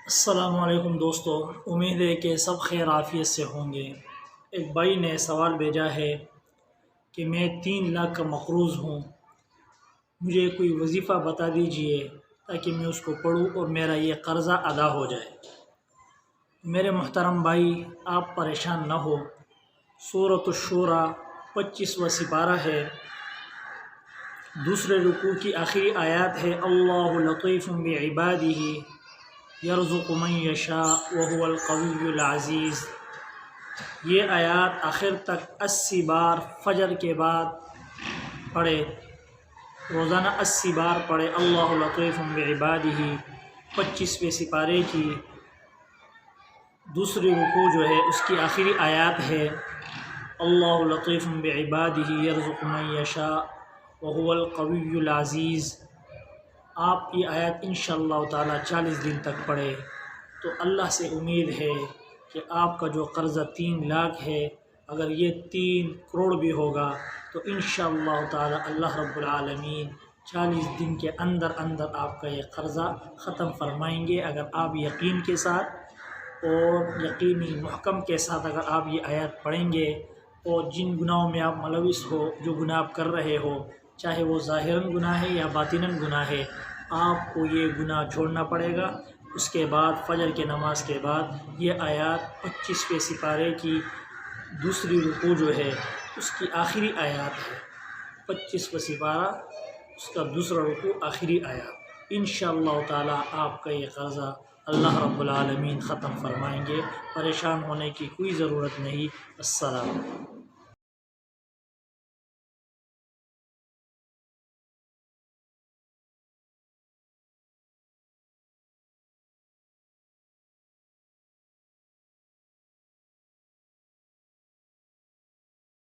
السلام علیکم دوستو، امید ہے کہ سب خیر عافیت سے ہوں گے۔ ایک بھائی نے سوال بھیجا ہے کہ میں 3 لاکھ کا مقروض ہوں، مجھے کوئی وظیفہ بتا دیجئے تاکہ میں اس کو پڑھوں اور میرا یہ قرضہ ادا ہو جائے۔ میرے محترم بھائی، آپ پریشان نہ ہو۔ سورۃ الشورى 25واں سپارہ ہے، دوسرے رکوع کی آخری آیات ہے، اللہ لطیف بعبادہ یرزق من یشاء وہو القوی العزیز۔ یہ آیات آخر تک 80 بار فجر کے بعد پڑھے، روزانہ 80 بار پڑھے اللہ لطیف بعبادہ۔ 25ویں سپارے کی دوسری رکوع جو ہے اس کی آخری آیات ہے، اللہ لطیف بعبادہ یرزق من یشاء وہو القوی العزیز۔ آپ یہ آیت انشاءاللہ تعالی 40 دن تک پڑھے تو اللہ سے امید ہے کہ آپ کا جو قرضہ 3 لاکھ ہے، اگر یہ 3 کروڑ بھی ہوگا تو انشاءاللہ تعالی اللہ رب العالمین 40 دن کے اندر اندر آپ کا یہ قرضہ ختم فرمائیں گے، اگر آپ یقین کے ساتھ اور یقینی محکم کے ساتھ اگر آپ یہ آیات پڑھیں گے۔ اور جن گناہوں میں آپ ملوث ہو، جو گناہ آپ کر رہے ہو، چاہے وہ ظاہراً گناہ ہے یا باطناً گناہ ہے، آپ کو یہ گناہ چھوڑنا پڑے گا۔ اس کے بعد فجر کے نماز کے بعد یہ آیات 25ویں سپارے کی دوسری رکوع جو ہے اس کی آخری آیات ہے، 25واں سپارہ اس کا دوسرا رکوع آخری آیات۔ انشاءاللہ تعالی آپ کا یہ قرضہ اللہ رب العالمین ختم فرمائیں گے، پریشان ہونے کی کوئی ضرورت نہیں۔ السلام۔